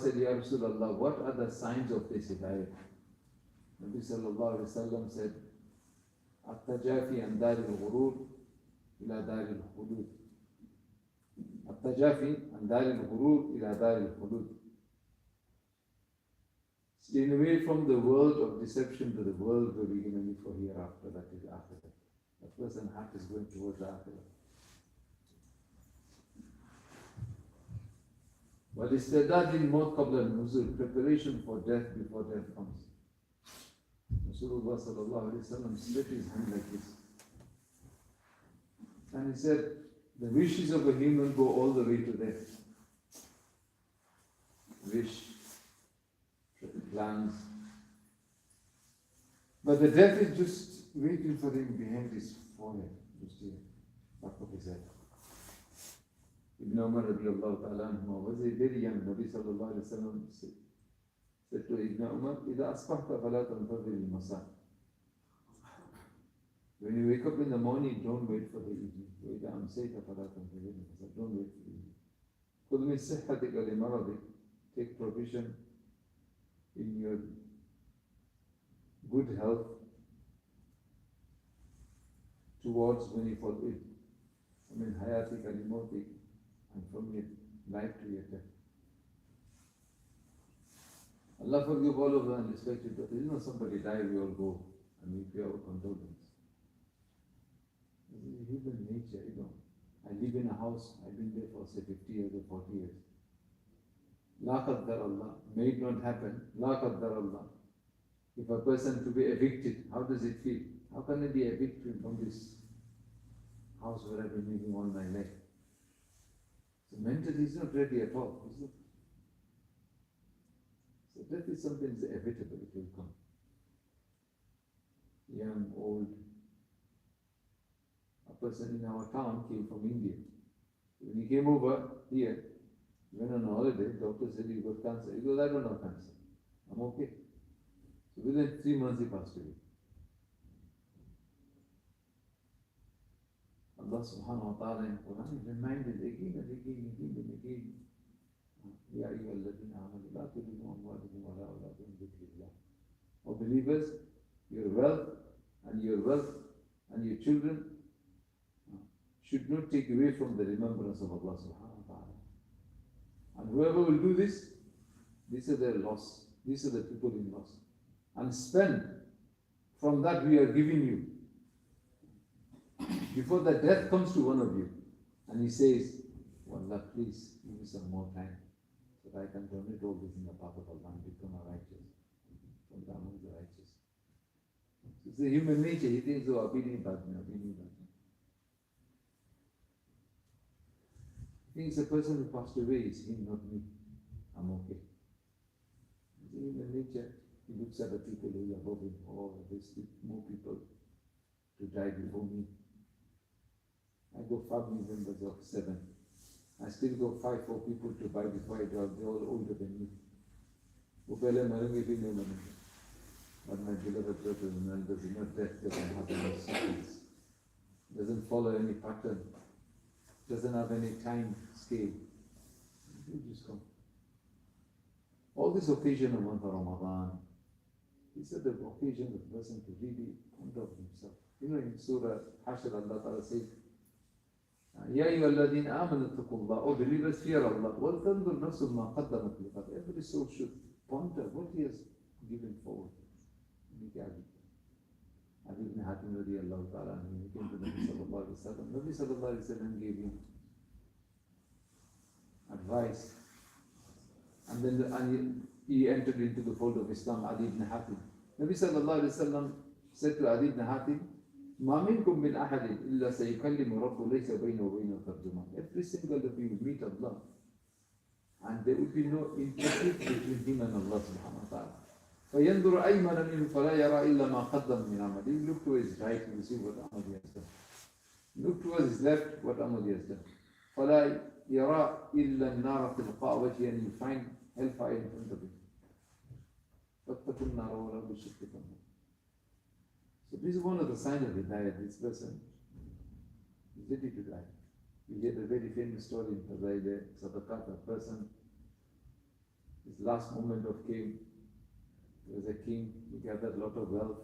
said, Ya Rasulullah, what are the signs of this hidayah? Nabi sallallahu alayhi wa sallam said, At-tajafi an dari al-ghurur ila dari al-khulud. At-tajafi an dari al-ghurur ila dari al-khulud. Staying away from the world of deception to the world where we're going to live for hereafter, that is akhirah. That person's heart is going towards the akhirah. والاستعداد للموت قبل النزول, preparation for death before death comes. Rasulullah sallallahu alayhi wa sallam split his hand like this. And he said, the wishes of a human go all the way to death. Wish, plans. But the death is just waiting for him behind his forehead, just here, back of his head. Ibn Umar radiallahu ta'ala was a very young Nabi sallallahu alayhi wa sallam said to Ibn Umar, إِذَا أَصْبَحْتَ فَلَا تَنْتَظِرِ الْمَسَاءِ. When you wake up in the morning, don't wait for the evening. وَإِذَا أَمْسَيْتَ فَلَا تَنْتَظِرِ الْمَسَاءِ. Don't wait for the evening. خُذْ مِنْ صِحَّتِكَ لِمَرَضِكَ. Take provision in your good health towards when you fall ill. وَمِنْ حَيَاتِكَ لِمَوْتِكَ. And from your life to your death. Allah forgive all of us and respect it, but somebody die, we all go and we pay our condolence. This is human nature, I live in a house, I've been there for say 50 years or 40 years. La qaddar Allah, may it not happen, la qaddar Allah. If a person to be evicted, how does it feel? How can I be evicted from this house where I've been living all my life? So mentally he's not ready at all, is it? So death is something that's inevitable, it will come. Young, old. A person in our town came from India. When he came over here, he went on a holiday, doctor said he got cancer. He goes, I don't have cancer. I'm okay. So within 3 months he passed away. Allah subhanahu wa ta'ala in Quran reminded again and again and again. Ya ayyuhalladhina amanu la tulhikum amwalukum wa la awladukum an dhikrillah. O believers, your wealth and your children should not take away from the remembrance of Allah subhanahu wa ta'ala. And whoever will do this, these are their loss. These are the people in loss. And spend from that we are giving you. Before the death comes to one of you, and he says, oh Allah, please give me some more time, so that I can donate all this in the path of Allah and become a righteous, from among the righteous. It's the human nature, he thinks, oh, I'll be in bad now, He thinks the person who passed away is him, not me. I'm okay. It's the human nature. He looks at the people who are above him, oh, there's more people to die before me. I go family members of 7. I still go 5 for people to buy before I die. They're all older than me. But my beloved brothers and elders, death doesn't have any sequence, doesn't follow any pattern, doesn't have any time scale. You just come. All this occasion of month of Ramadan, these are the occasions of the person to really ponder of himself. In Surah Hashr, Allah Ta'ala says, Ya ayyuhalladhina amanu ittaqullah, O believers, fear Allah. Wal tanzur nafsun ma qaddamat lighad. Every soul should ponder what he has given forward. Ali ibn Hatim radiyallahu ta'ala, he came to Nabi sallallahu alayhi wa sallam. Nabi sallallahu alayhi wa sallam gave him advice. And then he entered into the fold of Islam, Ali ibn Hatim. Nabi sallallahu alayhi wa sallam said to Ali ibn Hatim, مَا مِنْكُمْ مِنْ أَحَدٍ إِلَّا سَيُكَلِّمُ رَبُّ لَيْسَ بَيْنَهُ وَبَيْنَهُ تَرْجُمَانٌ. Every single of you will meet Allah, and there will be no interface between him and Allah subhanahu wa ta'ala. فَيَنْظُرُ أَيْمَنَ مِنْهُ فَلَا يَرَى إِلَّا مَا قَدَّمَ مِنْ عَمَلٍ. He look to his right, he will see what amal he has done. Look towards his left, what amal he has done. فَلَا يَرَى إِلَّا النَّارَ تِلْقَاءَ وَجْهِهِ, and you find hellfire in front of him. فَاتَّقُوا النَّارَ وَلَوْ بِشِقِّ تَمْرَةٍ. So this is one of the signs of hidayah. This person is ready to die. We hear the very famous story in Fadail Sadaqat. A person his last moment of king. He was a king, he gathered a lot of wealth.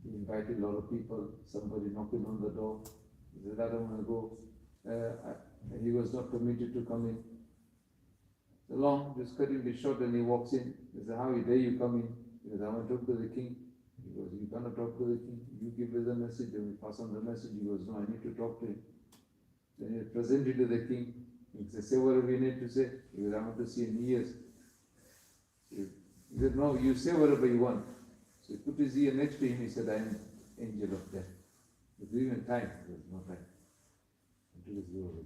He invited a lot of people, somebody knocking on the door. He said, I don't want to go. He was not permitted to come in. So long, just cutting it short, and he walks in. He said, how dare you come in? He says, I want to talk to the king. He goes, you cannot talk to the king. You give us a message, and we pass on the message. He goes, no, I need to talk to him. Then he presented to the king. He says, say whatever you need to say. He goes, I want to see in ears. He said, no, you say whatever you want. So he put his ear next to him. He said, I am angel of death. But given time, there was no time until his go away.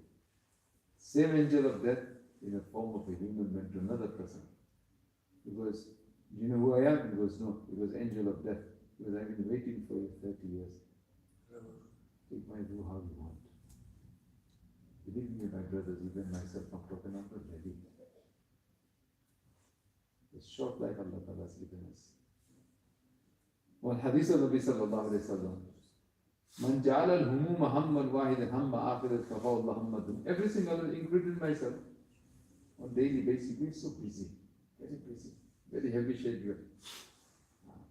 Same angel of death in the form of a human went to another person. Because, do you know who I am? He goes, no. He was angel of death. Because I've been waiting for you 30 years. Take my view how you want. Believe me, my brothers, even myself, I'm talking about ready. The short life Allah Ta'ala has given us. One hadith of Nabi sallallahu alayhi wa sallam. Man ja'ala al-humuma hamman wahidan hamma akhirat kafaw Allah hammadun. Every single one, including myself, on daily basis, we're so busy. Very heavy schedule.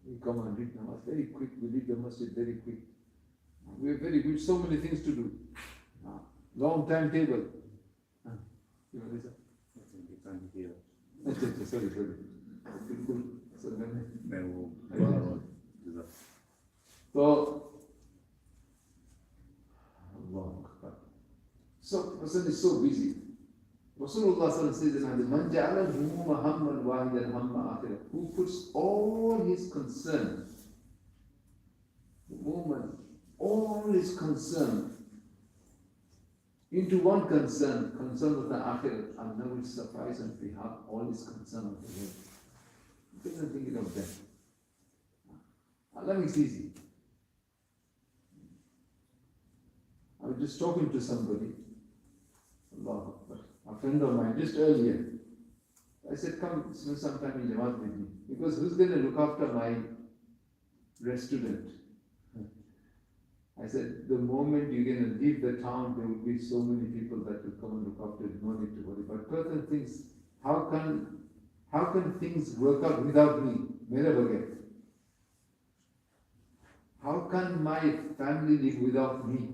We come and read namaz very quick, we leave the masjid very quick. We are very good, so many things to do. Long timetable. You know this? Sorry. So, person is so busy. Rasulullah says in hadith, Man ja'ala al-humuma hamman wahidan hamma akhirah. Who puts all his concern, the moment, all his concern into one concern of the akhirah, and now will suffice and behalf all his concern of the world. He doesn't think of that. Allah makes it easy. I was just talking to somebody, Allah Akbar, a friend of mine, just earlier. I said, come spend some time in Jamaat with me. Because who's going to look after my restaurant? I said, the moment you're going to leave the town, there will be so many people that will come and look after it. No need to worry. But person thinks, how can things work out without me? Mera bagair. How can my family live without me?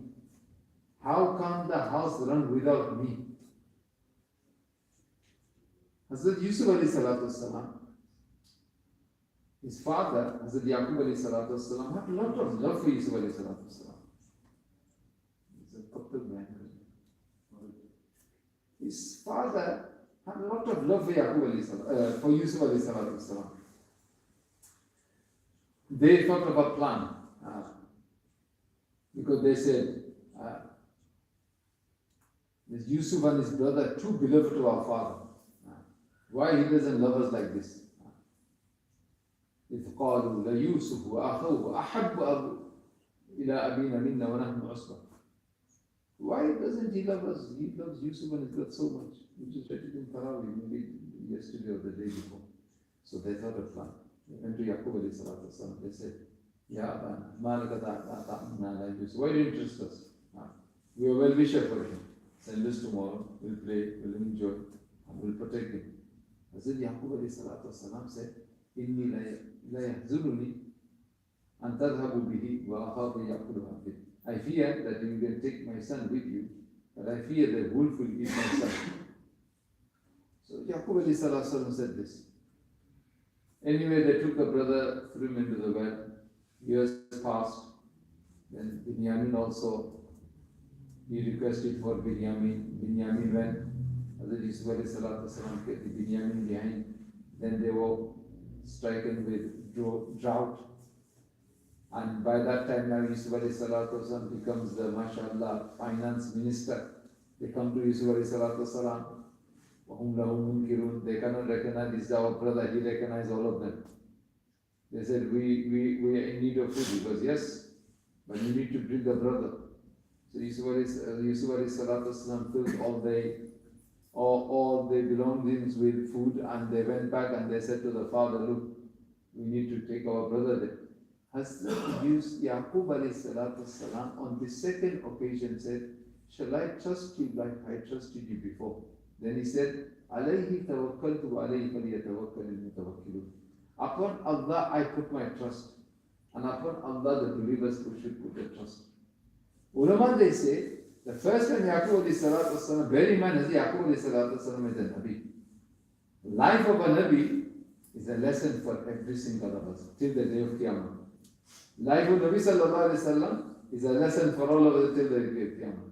How can the house run without me? Hazrat Yusuf alayhi salatu wasalam, his father, Hazrat Yaqub alayhi salatu wasalam, had a lot of love for Yusuf alayhi salatu wasalam. He's a couple man. His father had a lot of love for for Yusuf alayhi salatu wasalam. They thought of a plan. Because they said, this Yusuf and his brother are too beloved to our father. Why he doesn't love us like this? إذ قالوا ليوسف وأخوه أحب إلى أبينا منا ونحن عصبة. Why doesn't he love us? He loves Yusuf and his brother so much. We just read it in Tarawih, maybe yesterday or the day before. So they thought of plan. They went to Yaqub alayhi salatu wasalam. They said, Ya Abana, why do you trust us? We are well wisher for him. Send us tomorrow, we'll play, we'll enjoy, and we'll protect him. Hazrat Yaqub alayhi salatu wasalam said, Inni la yahzuruni an tadhabu bihi wa akhafu ya'kuluha bih. I fear that you can take my son with you, but I fear the wolf will eat my son. So Yaqub alayhi salatu wasalam said this. Anyway, they took the brother, threw him into the well. Years passed. Then Binyamin also, he requested for Binyamin. Binyamin went. Hazrat Yusuf alayhi salatu wasalam kept Binyamin behind. Then they were stricken with drought. And by that time now Yusuf alayhi salatu wasalam becomes the, mashallah, finance minister. They come to Yusuf alayhi salatu wasalam. They cannot recognize this is our brother. He recognized all of them. They said, we are in need of food. Because yes, but you need to bring the brother. So Yusuf alayhi salatu wasalam filled all the belongings with food, and they went back and they said to the father, look, we need to take our brother there. Hazrat Yaqub alayhi salatu wasalam on the second occasion said, shall I trust you like I trusted you before? Then he said, عليه توكلت وعليه فليتوكل المتوكلون. Upon Allah I put my trust, and upon Allah the believers should put their trust. Ulama, they say, the first time Yaqub alayhi salatu wasalam, bear in mind, Yaqub alayhi salatu wasalam is a Nabi. The life of a Nabi is a lesson for every single of us till the day of Qiyamah. Life of Nabi sallallahu alayhi wasallam is a lesson for all of us till the day of Qiyamah.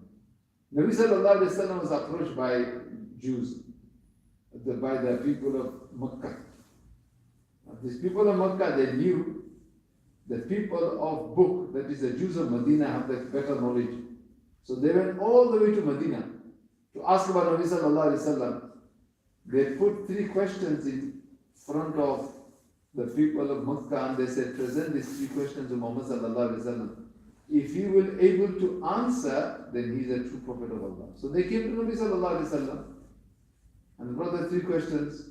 Nabi sallallahu alayhi wasallam was approached by Jews, by the people of Makkah. These people of Makkah, they knew the people of book, that is the Jews of Medina, have the better knowledge. So they went all the way to Medina to ask about Nabi sallallahu alayhi wasallam. They put 3 questions in front of the people of Makkah, and they said, present these 3 questions to Muhammad sallallahu alayhi wasallam. If he will able to answer, then he is a true prophet of Allah. So they came to Nabi sallallahu alayhi wasallam and brought the 3 questions.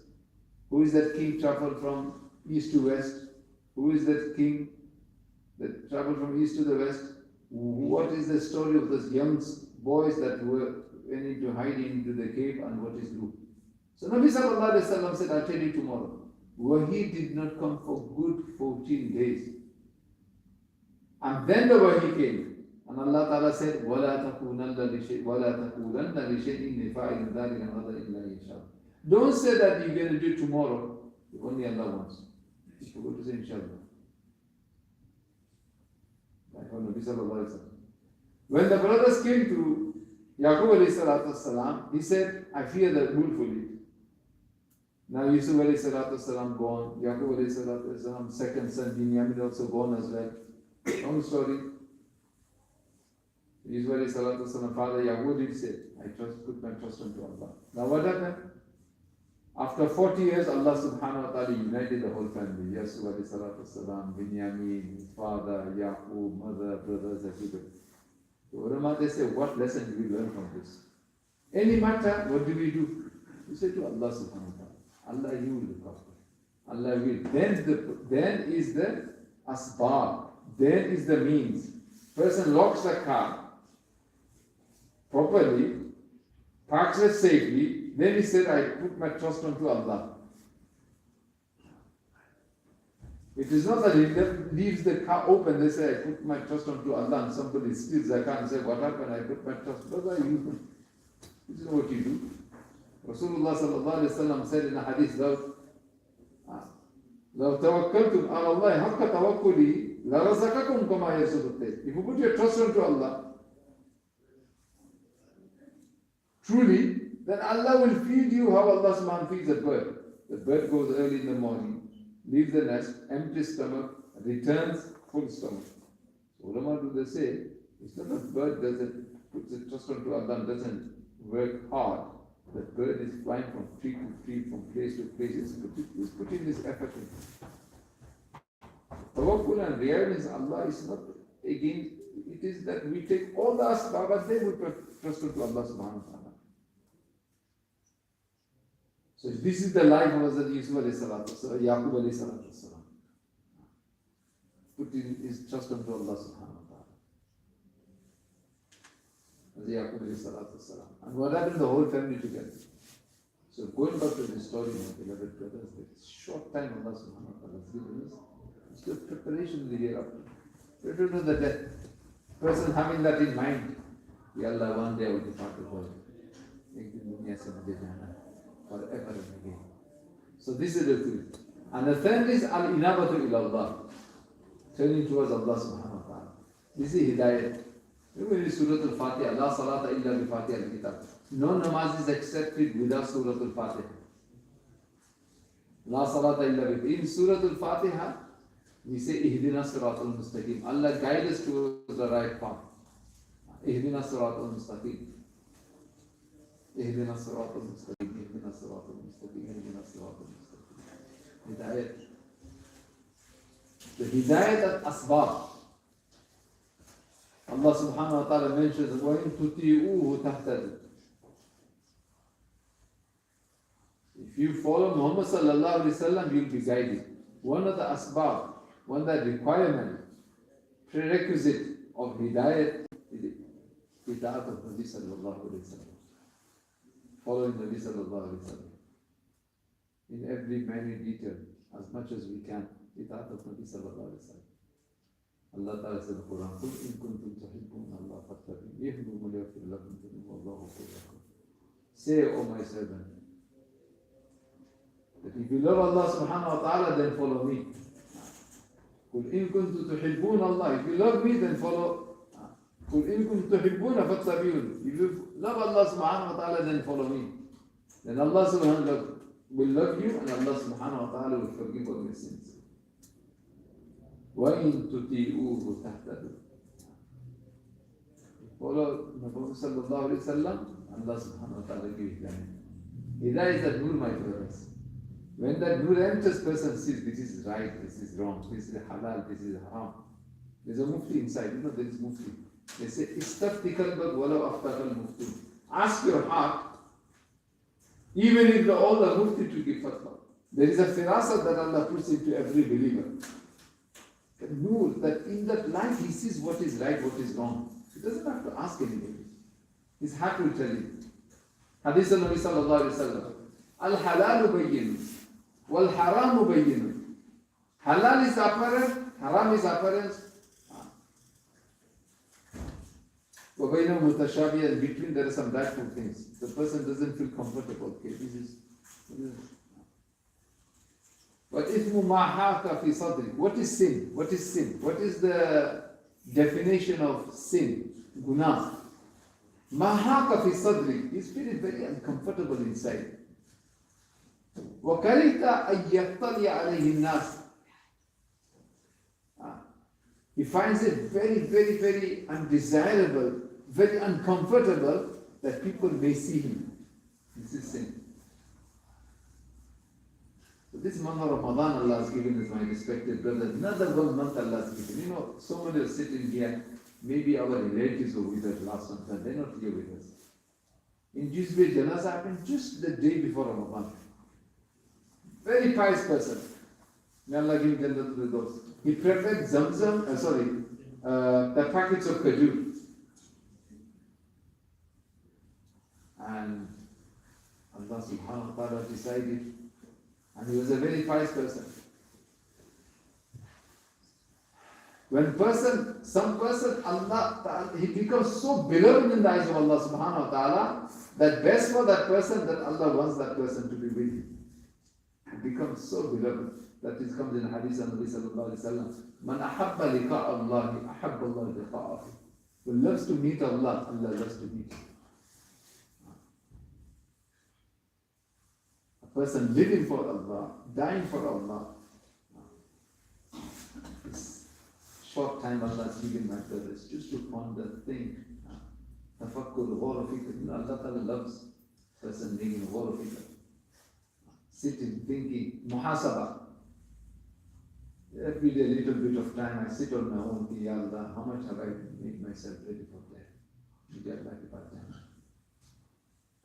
Who is that king traveled from east to west? Who is that king that traveled from east to the west? What is the story of those young boys that went into hiding into the cave, and what is true? So Nabi sallallahu alayhi wasallam said, I'll tell you tomorrow. Wahi did not come for good 14 days. And then the Wahi came. And Allah Ta'ala said, وَلَا تَقُولَنَّ لِشَيْءٍ فَاعِلٍ ذَلِكَ غَدًا إِلَّا يَشَاءُ. Don't say that you're going to do it tomorrow. Only Allah wants. You forgot to say inshallah. Like Nabi sallallahu alayhi wasallam. When the brothers came to Yaqub alayhi salatu wasalam, he said, I fear the wolf will eat. Now Yusuf alayhi salatu wasalam born, Yaqub alayhi salatu wasalam, second son Binyamin also born as well. Long story. Yusuf alayhi salatu wasalam, father Yaqub did say, I put my trust unto Allah. Now what happened? After 40 years, Allah subhanahu wa ta'ala united the whole family. Yusuf alayhi salatu wasalam, Binyamin, his father, Yaqub, mother, brothers, everybody. The ulama, they say, what lesson do we learn from this? Any matter, what do? We say to Allah subhanahu wa ta'ala, Allah, you will look after. Allah will. Then is the asbab. Then is the means. Person locks the car properly, parks it safely, then he said, I put my trust onto Allah. It is not that he leaves the car open, they say, I put my trust onto Allah, and somebody steals the car and say, what happened? I put my trust. Brother, this is what you do. Rasulullah sallallahu alayhi wa sallam said in a hadith, لو توكلتم على الله حق توكله لرزقكم كما يرزق الطير. If you put your trust onto Allah, truly, then Allah will feed you how Allah subhanahu feeds a bird. The bird goes early in the morning, leaves the nest, empty stomach, returns full stomach. So ulama do they say, it's not a bird puts its trust onto Allah and doesn't work hard. The bird is flying from tree to tree, from place to place. It's putting this effort in. Tawakkul and reliance on Allah is not, again, it is that we take all the asbab and then we put trust into Allah subhanahu wa ta'ala. So this is the life of Hazrat Yusuf alayhi salatu wasalam, Yaqub alayhi salatu wasalam. Putting his trust into Allah subhanahu wa ta'ala. Yaqub alayhi salatu wasalam. And what happened? The whole family together. So going back to the story, my beloved brothers, the short time Allah subhanahu wa ta'ala has given us, it's the preparation of the hereafter. We don't know the death. Person having that in mind, Ya Allah, one day I will depart the world. Forever and again. So this is the truth. And the third is al-inabatu ila Allah. Turning towards Allah subhanahu wa ta'ala. This is hidayat. Remember in Surah Al-Fatiha, La salata illa bi Fatiha al-Kitab. No namaz is accepted without Surah Al-Fatiha. La salata illa bi. In Surah Al-Fatiha, we say, Ihdina siratul mustaqim. Allah guide us towards the right path. Ihdina siratul mustaqim. Ihdina siratul mustaqim. Ihdina siratul mustaqim. Ihdina siratul mustaqim. Hidayat. The hidayat al-asbab. Allah subhanahu wa ta'ala mentions, وَإِن تُطِيعُوهُ تَهْتَدُوا. If you follow Muhammad sallallahu alayhi wa sallam, you'll be guided. One of the asbab, one of the requirement, prerequisite of hidayat is itaat of Nabi sallallahu alayhi wa sallam. Following Nabi sallallahu alayhi wa sallam. in every minute detail as much as we can. Itaat of Nabi sallallahu alayhi wa sallam. Allah Ta'ala said in the Quran, قُلْ إِن كُنْتُمْ تُحِبُّونَ اللَّهَ فَاتَّبِعُونِي يُحْبِبْكُمُ وَيَغْفِرْ لَكُمْ ذُنُوبَكُمْ وَاللَّهُ غَفُورٌ رَحِيمٌ. Say, O my servant, that if you love Allah subhanahu wa ta'ala, then follow me. قُلْ إِن كُنْتُمْ تُحِبُّونَ اللَّهَ. If you love me, then follow. قُلْ إِن كُنْتُمْ تُحِبُّونَ فَاتَّبِعُونِي. If you love Allah subhanahu wa ta'ala, then follow me. Then Allah subhanahu wa ta'ala will love you, and Allah subhanahu wa ta'ala will forgive all your sins. وَإِن تُطِيعُوهُ تَهْتَدُوا. Follow Nabi sallallahu alayhi wa sallam, Allah subhanahu wa ta'ala gives guidance. Hidayah is the nur, my brothers. When that nur enters, person sees this is right, this is wrong, this is halal, this is haram. There's a mufti inside, you know there is mufti. They say, istafti kalbak walau aftakal mufti. Ask your heart, even if all the mufti to give fatwa. There is a firasa that Allah puts into every believer. The nur, that in that life he sees what is right, what is wrong. He doesn't have to ask anybody. His heart will tell him. Hadith of Nabi sallallahu alayhi wa sallam. Al-halalu bayyinu, wal-haramu bayyinu. Halal is apparent, haram is apparent. وَبَيْنَهُ مُتَشَابِهًا, and between there are some doubtful things. The person doesn't feel comfortable. Okay, this is. وَإِثْمُ مَا حَاكَ فِي صَدْرِكَ. What is sin? What is sin? What is the definition of sin? Gunah. مَا حَاكَ فِي صَدْرِكَ. He's feeling very uncomfortable inside. وَكَرِهْتَ أَن يَطَّلِعَ عَلَيْهِ النَّاسِ. He finds it very, very, very undesirable, very uncomfortable that people may see him. This is sin. So this month of Ramadan Allah has given us, my respected brothers. Another 1 month Allah has given. You know, so many are sitting here. Maybe our relatives were with us last month, and they're not here with us. In Jizbe, Janazah happened just the day before Ramadan. Very pious person. May Allah give Jannah to the doors. He prepared the packets of kajur. And Allah subhanahu wa ta'ala decided, and he was a very pious person. When some person, Allah Ta'ala, he becomes so beloved in the eyes of Allah subhanahu wa ta'ala, that best for that person that Allah wants that person to be with him. He becomes so beloved. That is comes in hadith of Nabi sallallahu alayhi wa sallam. Man ahabba liqa Allah, ahabba Allah liqa'ahu. Who loves to meet Allah, Allah loves to meet him. A person living for Allah, dying for Allah. This short time Allah has given my brothers just to ponder, think. Tafakkur, ghawr fikr. Allah Ta'ala loves a person making ghawr fikr. Sitting, thinking, muhasabah. Every day, a little bit of time, I sit on my own, Ya Allah, how much have I made myself ready for that? Maybe I'd like about that.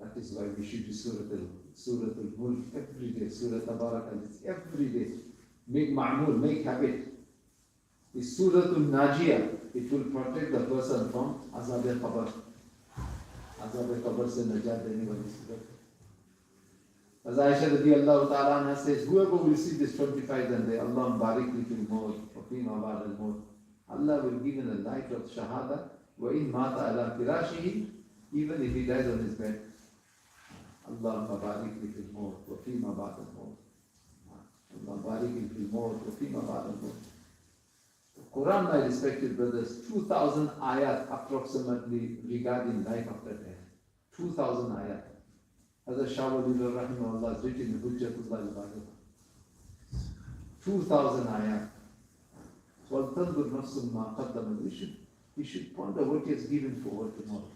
That is why we should do Surah Al-Mulk every day, Surah Tabarak every day. Make ma'mul, make habit. It's Surah Al-Najiyah. It will protect the person from Azab al-Qabr. Azab al-Qabr se najat dene wali surah. As Aisha radiallahu ta'ala anha says, whoever will see this 25th and day, Allah barik li fil maut, wa fima ba'd al maut. Allah will give him the light of shahada, wa in mata ala firashihi, even if he dies on his bed. Allah barik li fil maut, wa fima ba'd al maut. Allah barik li fil maut, wa fima ba'd al maut. The Quran, my respected brothers, 2,000 ayat approximately regarding life after death. 2,000 ayat. Hazrat Shah Waliullah Rahimahullah has written in Hujjatullah al-Baligha. 2,000 ayat. وَالْتَنْظُرْ نَفْسٌ مَا قَدَّمَتْ. We should ponder what he has given forward tomorrow.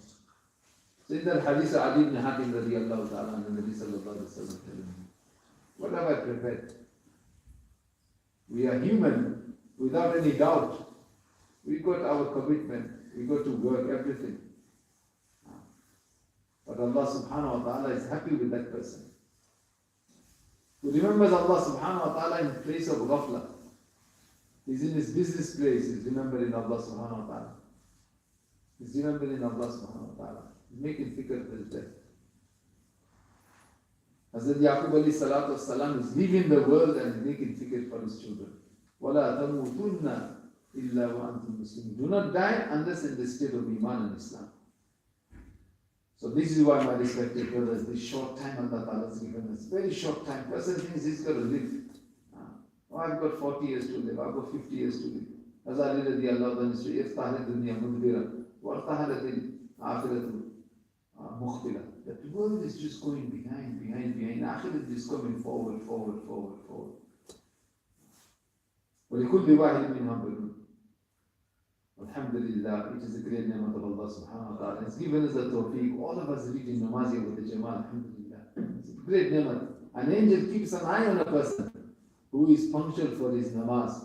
So in that hadith of Ali ibn Hatim radiallahu ta'ala and the Nabi sallallahu alayhi wa sallam telling me, what have I prepared? We are human without any doubt. We got our commitment, we got to work, everything. But Allah subhanahu wa ta'ala is happy with that person. Who remembers Allah subhanahu wa ta'ala in place of ghafla. He's in his business place, he's remembering Allah subhanahu wa ta'ala. He's remembering Allah subhanahu wa ta'ala. He's making fikr of his death. Hazrat Yaqub alayhi salatu wasalam is leaving the world and making ticket for his children. وَلَا تَمُوتُنَّ إِلَّا وَأَنْتُمْ مُسْلِمُونَ. Do not die unless in the state of Iman and Islam. So this is why, my respected brothers, this short time Allah Ta'ala has given us, very short time. Person thinks he's got to live. Oh, I've got 40 years to live, I've got 50 years to live. As Ali radiallahu anhu used to say, افتح الدنيا مدبرة وارتحلت الآخرة مخبرة. That world is just going behind. Akhirat is coming forward. ولكل واحد منهم بنون. Alhamdulillah, it is a great name of Allah subhanahu wa ta'ala. It's given us the tawfiq. All of us read in Namazi with the Jamal. Alhamdulillah. It's a great name. An angel keeps an eye on a person who is punctual for his namaz.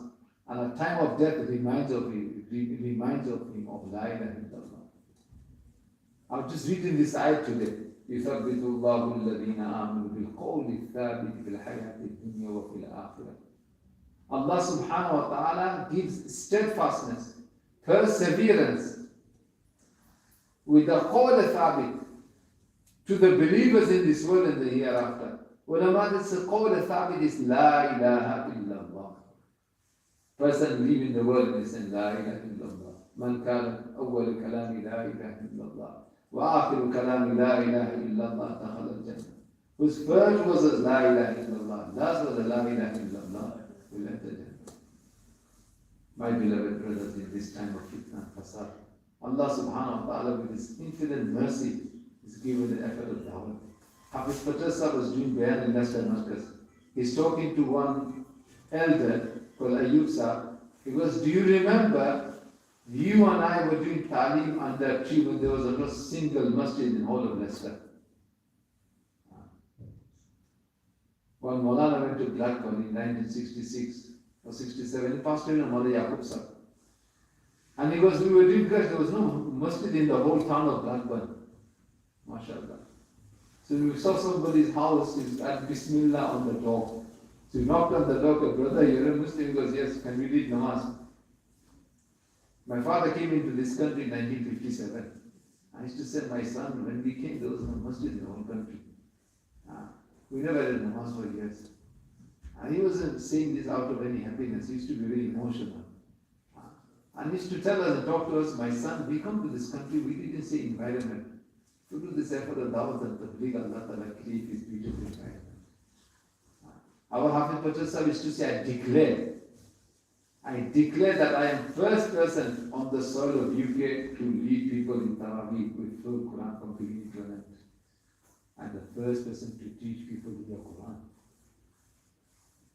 And at time of death, it reminds of him of La ilaha illallah. I've just written this ayat today. يثبت الله الذين آمنوا بالقول الثابت في الحياة الدنيا وفي الآخرة. Allah subhanahu wa ta'ala gives steadfastness, perseverance with the qawl thabit to the believers in this world and the hereafter. Ulama, this qawl thabit is La ilaha illallah. Person leaving the world and saying La ilaha illallah. Man kana awwal kalami La ilaha illallah. Wa akhiru kalami La ilaha illallah dakhala al-jannah. Whose first was La ilaha illallah. Last was La ilaha illallah. Will enter Jannah. My beloved brothers, in this time of fitna and fasad, Allah subhanahu wa ta'ala with His infinite mercy is given the effort of dawah. Hafiz Patel was doing bayan in Leicester Marcus. He's talking to one elder called Ayub Sahib. He goes, do you remember you and I were doing talim under a tree when there was a single masjid in all of Leicester? When Maulana went to Blackburn in 1966 or 67, he passed away on Mother Yaqub Sahib. And he goes, we were doing great, there was no masjid in the whole town of Blackburn. MashaAllah. So we saw somebody's house, he had Bismillah on the door. So he knocked on the door, brother, you're a Muslim? He goes, yes, can we read namaz? My father came into this country in 1957. I used to send my son, when we came, there was no masjid in the whole country. We never had a namaz for years. And he wasn't saying this out of any happiness. He used to be very emotional. And he used to tell us and talk to us, my son, we come to this country, we didn't say environment. To do this effort of dawat and tabligh, Allah Ta'ala create this beautiful environment. Our Hafiz Patel Sahib used to say, I declare that I am first person on the soil of UK to lead people in Taraweeh with full Quran from beginning to end. And the first person to teach people the Quran.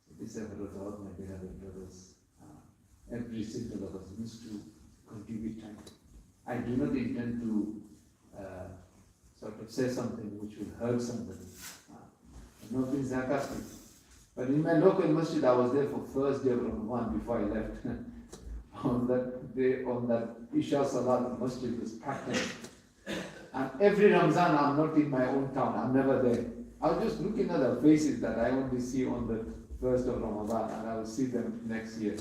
So this effort of dawat, my beloved brothers, every single of us needs to contribute time. I do not intend to sort of say something which will hurt somebody. I'm not being sarcastic. But in my local masjid, I was there for first day of Ramadan before I left. On that day, on that Isha Salat, the masjid was packed. And every Ramzan, I'm not in my own town. I'm never there. I'll just look at the faces that I only see on the first of Ramadan, and I will see them next year.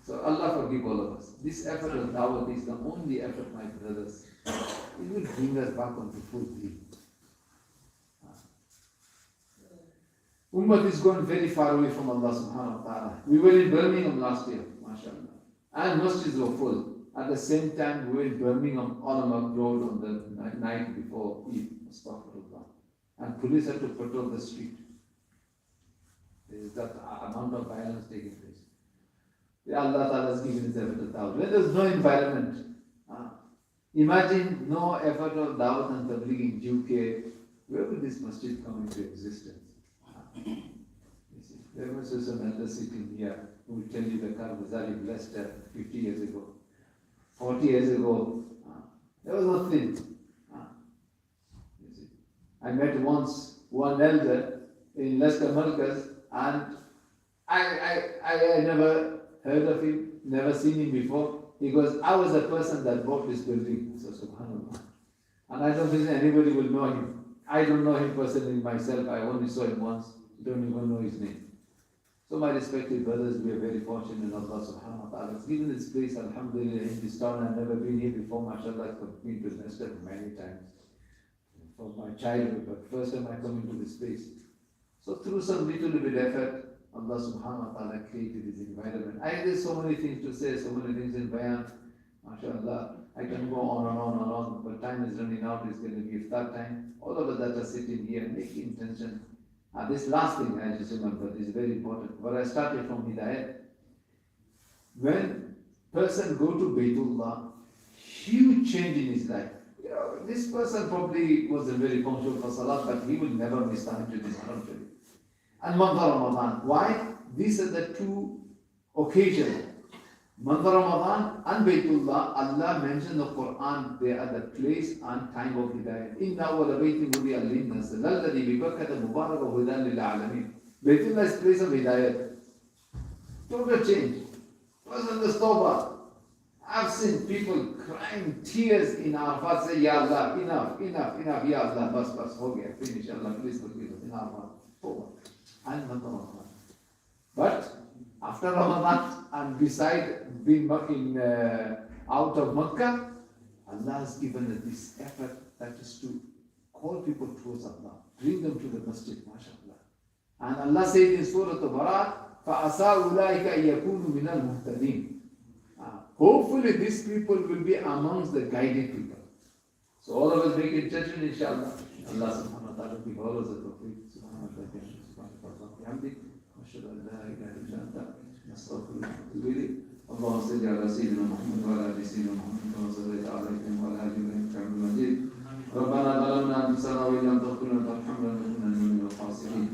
So Allah forgive all of us. This effort of dawah is the only effort, my brothers. It will bring us back onto full deen. Ummah is gone very far away from Allah subhanahu wa ta'ala. We were in Birmingham last year, mashallah. And masjids were full. At the same time, we were in Birmingham on a road on the night before Eid, astaghfirullah. And police had to patrol the street. There is that amount of violence taking place. Allah Ta'ala has given his effort of dawah. When there's no environment, imagine no effort of dawah and tabligh in UK, where will this masjid come into existence? There was some elder sitting here who will tell you the Karbazari blessed 50 years ago. 40 years ago, there was nothing. I met once one elder in Leicester Marcus, and I never heard of him, never seen him before. He goes, I was the person that bought this building. So subhanAllah. And I don't think anybody will know him. I don't know him personally myself. I only saw him once. Don't even know his name. So my respected brothers, we are very fortunate in Allah subhanahu wa ta'ala. It's given this place, alhamdulillah, in this town. I've never been here before, mashallah. I've been to Leicester many times. from my childhood, but first time I come into this place. So through some little bit effort, Allah subhanahu wa ta'ala created this environment. There's so many things to say, so many things in bayan. MashaAllah, I can go on and on and on, but time is running out. It's going to be iftar time. All of us that are sitting here, making intention. This last thing I just remember is very important. Where I started from Hidayat. When person go to Baytullah, huge change in his life. This person probably wasn't very punctual for Salah, but he will never miss time to this Haram Sharif. And month of Ramadan. Why? These are the two occasions. Month of Ramadan and Baytullah, Allah mentioned in the Quran, they are the place and time of Hidayah. Inna awwala baytin wudi'a lin-nas lalladhi bi Bakkata mubarakan hudan lil alamin. Baytullah is place of Hidayah. Total change. Person the Tawbah. I've seen people crying tears in Arafat, say, Ya Allah, enough, Ya Allah, bas, ho gaya, finish, Allah, please forgive us, in Arafat, Tawbah. And Ramadan. But after Ramadan and beside being out of Makkah, Allah has given us this effort that is to call people towards Allah, bring them to the Masjid, mashallah. And Allah said in Surah Al-Barat, فَأَسَىٰ أُولَٰئِكَ يَكُونُ مِنَ الْمُهْتَدِينَ. Hopefully these people will be amongst the guided people. So all of us make intention, inshallah. Allah subhanahu wa ta'ala give all of us the tawfiq. Subhanahu wa ta'ala. Bihamdik. Ashhadu an la ilaha illa anta. Astaghfiruka wa atubu ilayk. Allahumma salli ala sayyidina Muhammad wa ala ali sayyidina Muhammad kama sallaita ala Ibrahim wa ala ali Ibrahim innaka Hamidum Majid. ربنا ظلمنا أنفسنا وإن لم تغفر لنا وترحمنا لنكونن من الخاسرين.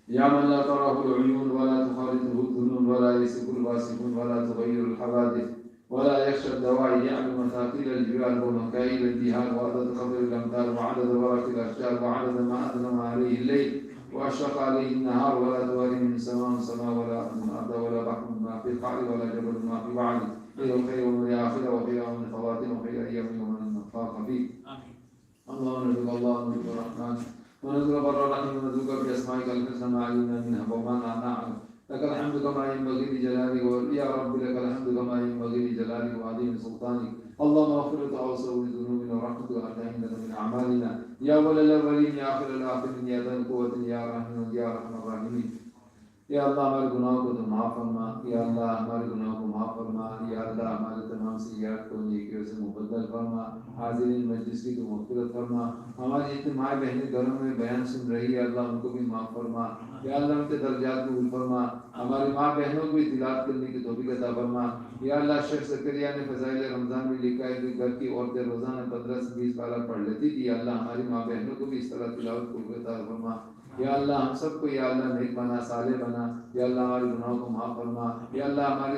يا من لا تراه العيون ولا تخالطه الظنون ولا يسك الباسقون ولا تغير الحوادث ولا يخشى الدواعي يعلم مثاقيل الجبال ومكاييل الجهاد وعدد قدر الأمطار وعدد ورق الأشجار وعدد ما أظلم عليه الليل وأشرق عليه النهار ولا تواري من سماء ولا أرض ولا بحر ما في القعر ولا جبل ما في وعد خير الخير ومن الآخرة وخير من خواتم وخير أيام ومن النفاق فيه. اللهم نبيك الرحمن ونذكر بر الرحيم ونذكر بأسمائك الحسنى ما علمنا منها وما لا نعلم. لك الحمد كما ينبغي لجلالك يا رب لك الحمد كما ينبغي لجلالك وعظيم سلطانك. اللهم اغفر وتعوذ بذنوبنا ورحمتك وأنت عندنا من أعمالنا يا أول الأولين يا آخر الآخرين يا ذا القوة يا رحمن يا أرحم الراحمين. یا اللہ ہمارے گناہوں کو تو معاف فرما. یا اللہ ہمارے گناہوں کو معاف فرما. یا اللہ ہمارے تمام سیئات کو نیکیوں سے مبدل فرما. حاضرین مجلس کی تو مغفرت فرما. ہماری اتنے ماں بہنیں گھروں میں بیان سن رہی ہے اللہ ان کو بھی معاف فرما. یا اللہ ان کے درجات قبول فرما. ہماری ماں بہنوں کو بھی تلاوت کرنے کی توفیق عطا فرما. یا اللہ شیخ زکریا نے فضائل رمضان میں لکھا ہے کہ گھر کی عورتیں روزانہ 15 سے 20 پارہ پڑھ لیتی تھی. یا اللہ ہماری ماں بہنوں کو بھی اس طرح تلاوت قبول عطا فرما. یا اللہ ہم سب کو یا اللہ نیک بنا صالح بنا. یا اللہ ہمارے گناہوں کو معاف فرما. یا اللہ ہماری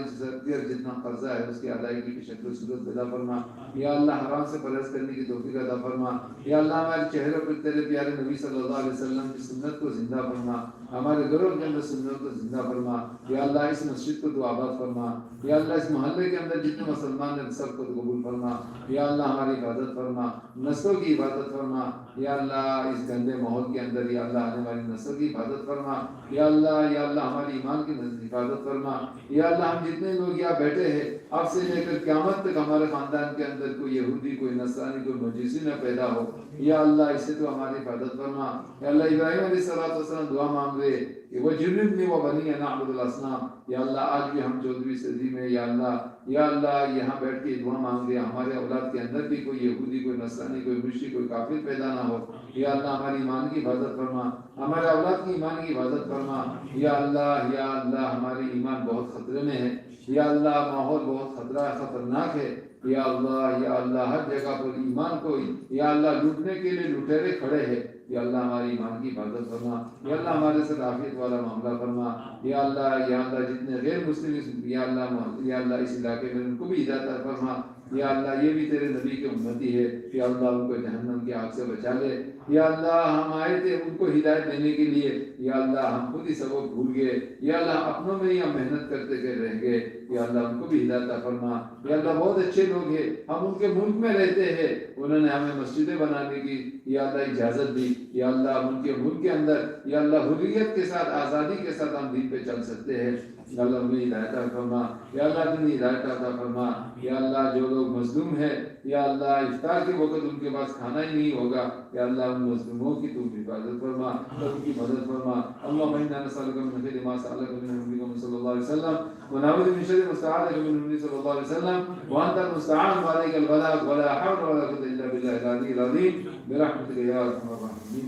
جتنا قرضہ ہے اس کی ادائیگی کی شکل و صورت پیدا فرما. یا اللہ حرام سے پرہیز کرنے کی توفیق عطا فرما. یا اللہ ہمارے چہروں پر تیرے پیارے نبی صلی اللہ علیہ وسلم کی سنت کو زندہ فرما. ہمارے گھروں کے اندر سنت کو زندہ فرما. یا اللہ اس مسجد کو تو آباد فرما. یا اللہ اس محلے کے اندر جتنے مسلمان ہیں سب کو تو قبول فرما. یا اللہ ہماری حفاظت فرما. نسلوں کی حفاظت فرما. یا اللہ اس گندے ماحول کے اندر یا اللہ آنے والی نسل کی حفاظت فرما. یا اللہ ہماری ایمان کی حفاظت فرما. یا اللہ ہم جتنے لوگ یہاں بیٹھے ہیں اب سے لے کر قیامت تک ہمارے خاندان کے اندر کوئی یہودی کوئی نصرانی کوئی مجوسی نہ پیدا ہو. یا اللہ اس سے تو ہماری حفاظت فرما. یا اللہ ابراہیم علیہ السلام دعا مانگ رہے کہ وہ جنبنی و بنی ان اعبد الاصنام. یا اللہ آج بھی ہم 14ویں صدی میں یا اللہ یہاں بیٹھ کے دعا مانگ رہے ہمارے اولاد کے اندر بھی کوئی یہودی کوئی نصرانی کوئی مشرک کوئی کافر پیدا نہ ہو. یا اللہ ہماری ایمان کی حفاظت فرما. ہمارے اولاد کی ایمان کی حفاظت فرما. یا اللہ ہماری ایمان بہت خطرے میں ہے. یا اللہ ماحول بہت خطرناک ہے. یا اللہ ہر جگہ پر ایمان کو یا اللہ لوٹنے کے لیے لٹیرے کھڑے ہیں. یا اللہ ہماری ایمان کی حفاظت فرما. یا اللہ ہمارے ساتھ عافیت والا معاملہ فرما. یا اللہ جتنے غیر مسلم یا اللہ اس علاقے میں ان کو بھی ہدایت فرما. یا اللہ یہ بھی تیرے نبی کے امتی ہے. یا اللہ ان کو جہنم کی آگ سے بچا لے. یا اللہ ہم آئے تھے ان کو ہدایت دینے کے لیے. یا اللہ ہم خود ہی سبق بھول گئے. یا اللہ اپنوں میں ہی ہم محنت کرتے رہ گئے. یا اللہ ان کو بھی ہدایت فرما. یا اللہ بہت اچھے لوگ ہیں ہم ان کے ملک میں رہتے ہیں انہوں نے ہمیں مسجدیں بنانے کی یا اللہ اجازت دی. یا اللہ ان کے ملک کے اندر یا اللہ حریت کے ساتھ آزادی کے ساتھ ہم دین پہ چل سکتے ہیں. یا اللہ انہیں ہدایت فرما. یا اللہ انہیں ہدایت عطا فرما. یا اللہ جو لوگ مظلوم ہیں یا اللہ افطار کے وقت ان کے پاس کھانا ہی نہیں ہوگا या अल्लाह उन मजलूमों की तू हिफाजत फरमा, उनकी मदद फरमा। अल्लाहुम्मा इन्ना नसअलुका मिन खैरि मा सअलका मिन नबिय्यिका सल्लल्लाहु अलैहि वसल्लम व नऊज़ु बिन शर्रि मा इस्तa'ाज़aka मिन नबिय्यिका सल्लल्लाहु अलैहि वसल्लम व अंतल मुस्तa'ान व अलैकल बलाग व ला हौला व ला कुव्वता इल्ला बिल्लाहिल अलिय्यिल अज़ीम बिरहमतिका या अरहमर राहिमीन।